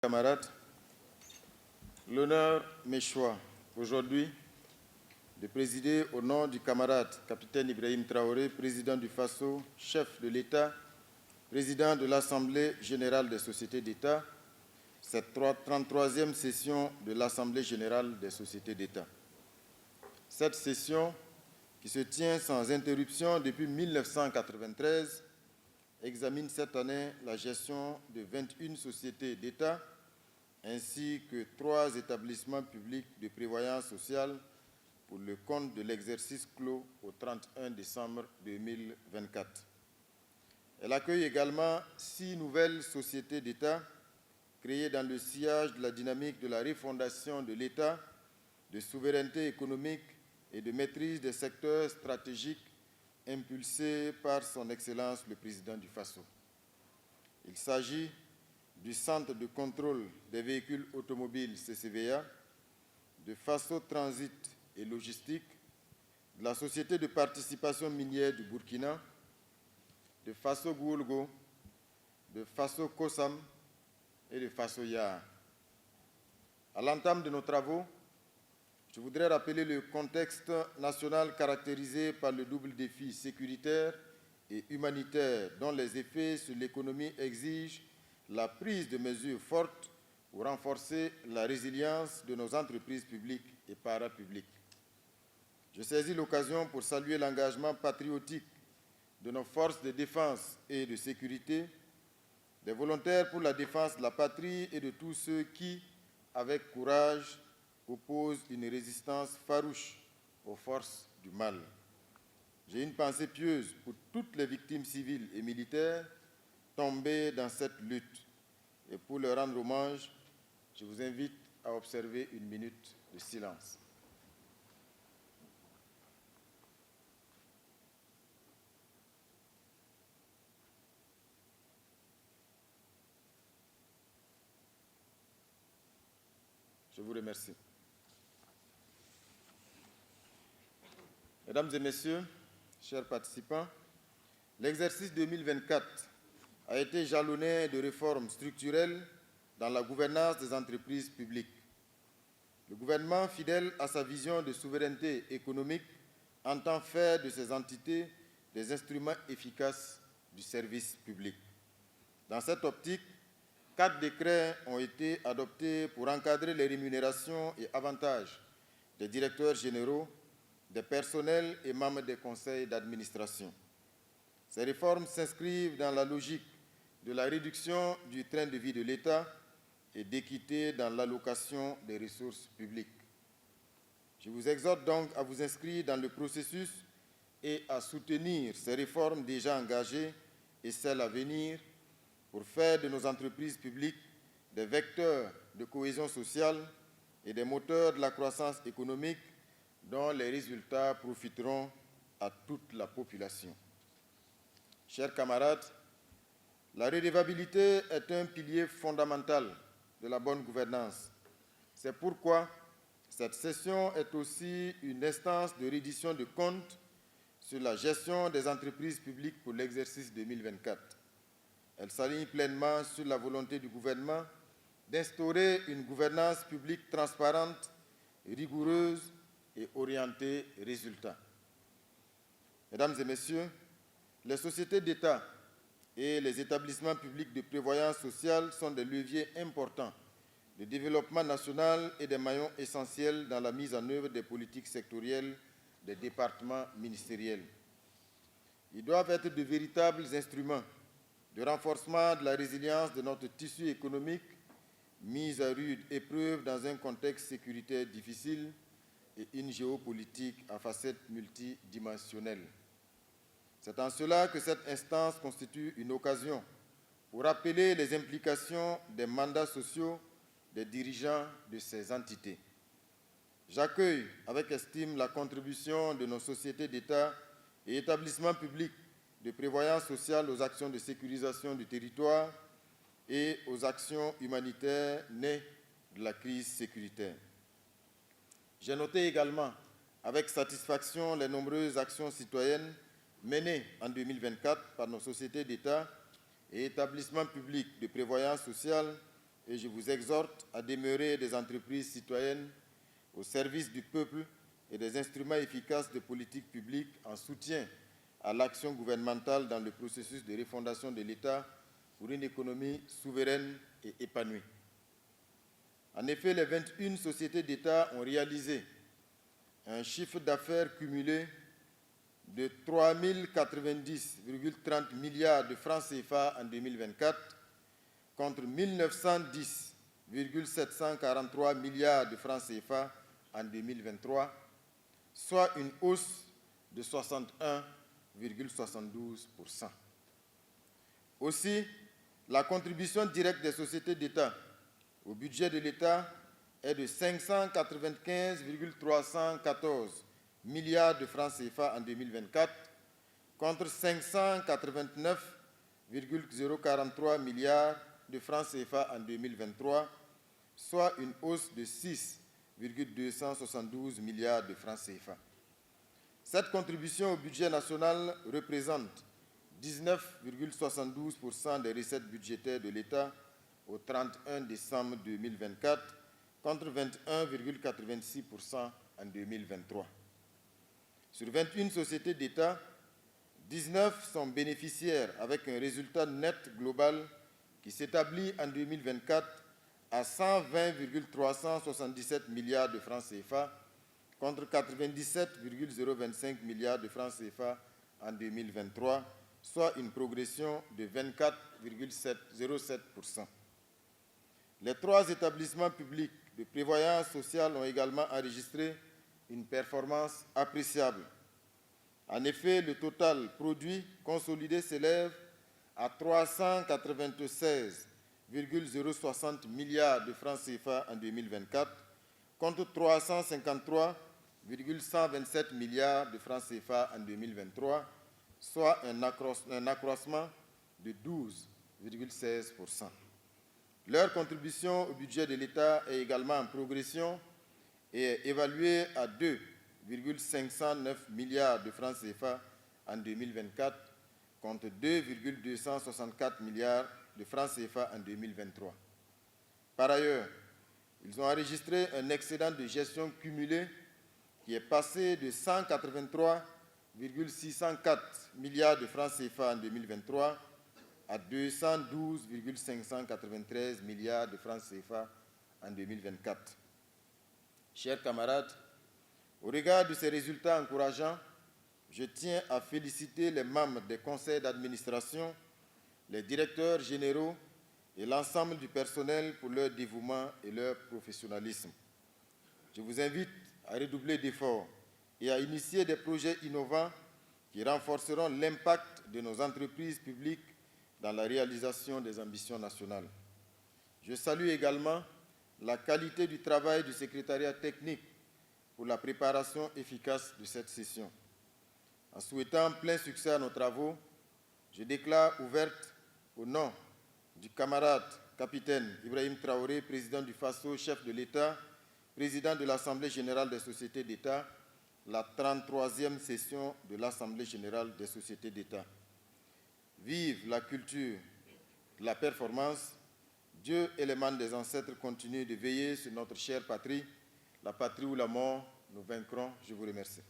Camarades, l'honneur m'échoit aujourd'hui de présider au nom du camarade capitaine Ibrahim Traoré, président du FASO, chef de l'État, président de l'Assemblée générale des sociétés d'État, cette 33e session de l'Assemblée générale des sociétés d'État. Cette session, qui se tient sans interruption depuis 1993, examine cette année la gestion de 21 sociétés d'État ainsi que 3 établissements publics de prévoyance sociale pour le compte de l'exercice clos au 31 décembre 2024. Elle accueille également 6 nouvelles sociétés d'État créées dans le sillage de la dynamique de la refondation de l'État, de souveraineté économique et de maîtrise des secteurs stratégiques impulsée par son Excellence le Président du FASO. Il s'agit du Centre de contrôle des véhicules automobiles CCVA, de FASO Transit et Logistique, de la Société de participation minière du Burkina, de FASO Goulgo, de FASO Kosam et de FASO Yar. À l'entame de nos travaux, je voudrais rappeler le contexte national caractérisé par le double défi sécuritaire et humanitaire dont les effets sur l'économie exigent la prise de mesures fortes pour renforcer la résilience de nos entreprises publiques et parapubliques. Je saisis l'occasion pour saluer l'engagement patriotique de nos forces de défense et de sécurité, des volontaires pour la défense de la patrie et de tous ceux qui, avec courage, opposent une résistance farouche aux forces du mal. J'ai une pensée pieuse pour toutes les victimes civiles et militaires tombées dans cette lutte. Et pour leur rendre hommage, je vous invite à observer une minute de silence. Je vous remercie. Mesdames et messieurs, chers participants, l'exercice 2024 a été jalonné de réformes structurelles dans la gouvernance des entreprises publiques. Le gouvernement, fidèle à sa vision de souveraineté économique, entend faire de ces entités des instruments efficaces du service public. Dans cette optique, 4 décrets ont été adoptés pour encadrer les rémunérations et avantages des directeurs généraux, des personnels et membres des conseils d'administration. Ces réformes s'inscrivent dans la logique de la réduction du train de vie de l'État et d'équité dans l'allocation des ressources publiques. Je vous exhorte donc à vous inscrire dans le processus et à soutenir ces réformes déjà engagées et celles à venir pour faire de nos entreprises publiques des vecteurs de cohésion sociale et des moteurs de la croissance économique dont les résultats profiteront à toute la population. Chers camarades, la redevabilité est un pilier fondamental de la bonne gouvernance. C'est pourquoi cette session est aussi une instance de reddition de comptes sur la gestion des entreprises publiques pour l'exercice 2024. Elle s'aligne pleinement sur la volonté du gouvernement d'instaurer une gouvernance publique transparente, rigoureuse et orientée résultat. Mesdames et messieurs, les sociétés d'État et les établissements publics de prévoyance sociale sont des leviers importants de développement national et des maillons essentiels dans la mise en œuvre des politiques sectorielles des départements ministériels. Ils doivent être de véritables instruments de renforcement de la résilience de notre tissu économique, mis à rude épreuve dans un contexte sécuritaire difficile et une géopolitique à facettes multidimensionnelles. C'est en cela que cette instance constitue une occasion pour rappeler les implications des mandats sociaux des dirigeants de ces entités. J'accueille avec estime la contribution de nos sociétés d'État et établissements publics de prévoyance sociale aux actions de sécurisation du territoire et aux actions humanitaires nées de la crise sécuritaire. J'ai noté également avec satisfaction les nombreuses actions citoyennes menées en 2024 par nos sociétés d'État et établissements publics de prévoyance sociale et je vous exhorte à demeurer des entreprises citoyennes au service du peuple et des instruments efficaces de politique publique en soutien à l'action gouvernementale dans le processus de refondation de l'État pour une économie souveraine et épanouie. En effet, les 21 sociétés d'État ont réalisé un chiffre d'affaires cumulé de 3 090,30 milliards de francs CFA en 2024 contre 1 910,743 milliards de francs CFA en 2023, soit une hausse de 61,72%. Aussi, la contribution directe des sociétés d'État au budget de l'État est de 595,314 milliards de francs CFA en 2024 contre 589,043 milliards de francs CFA en 2023, soit une hausse de 6,272 milliards de francs CFA. Cette contribution au budget national représente 19,72% des recettes budgétaires de l'État au 31 décembre 2024 contre 21,86% en 2023. Sur 21 sociétés d'État, 19 sont bénéficiaires avec un résultat net global qui s'établit en 2024 à 120,377 milliards de francs CFA contre 97,025 milliards de francs CFA en 2023, soit une progression de 24,07%. Les 3 établissements publics de prévoyance sociale ont également enregistré une performance appréciable. En effet, le total produit consolidé s'élève à 396,060 milliards de francs CFA en 2024 contre 353,127 milliards de francs CFA en 2023, soit un accroissement de 12,16%. Leur contribution au budget de l'État est également en progression et est évaluée à 2,509 milliards de francs CFA en 2024 contre 2,264 milliards de francs CFA en 2023. Par ailleurs, ils ont enregistré un excédent de gestion cumulé qui est passé de 183,604 milliards de francs CFA en 2023 à 212,593 milliards de francs CFA en 2024. Chers camarades, au regard de ces résultats encourageants, je tiens à féliciter les membres des conseils d'administration, les directeurs généraux et l'ensemble du personnel pour leur dévouement et leur professionnalisme. Je vous invite à redoubler d'efforts et à initier des projets innovants qui renforceront l'impact de nos entreprises publiques dans la réalisation des ambitions nationales. Je salue également la qualité du travail du secrétariat technique pour la préparation efficace de cette session. En souhaitant plein succès à nos travaux, je déclare ouverte au nom du camarade capitaine Ibrahim Traoré, président du FASO, chef de l'État, président de l'Assemblée générale des sociétés d'État, la 33e session de l'Assemblée générale des sociétés d'État. Vive la culture de la performance. Dieu et les membres des ancêtres continuent de veiller sur notre chère patrie, la patrie où la mort nous vaincrons. Je vous remercie.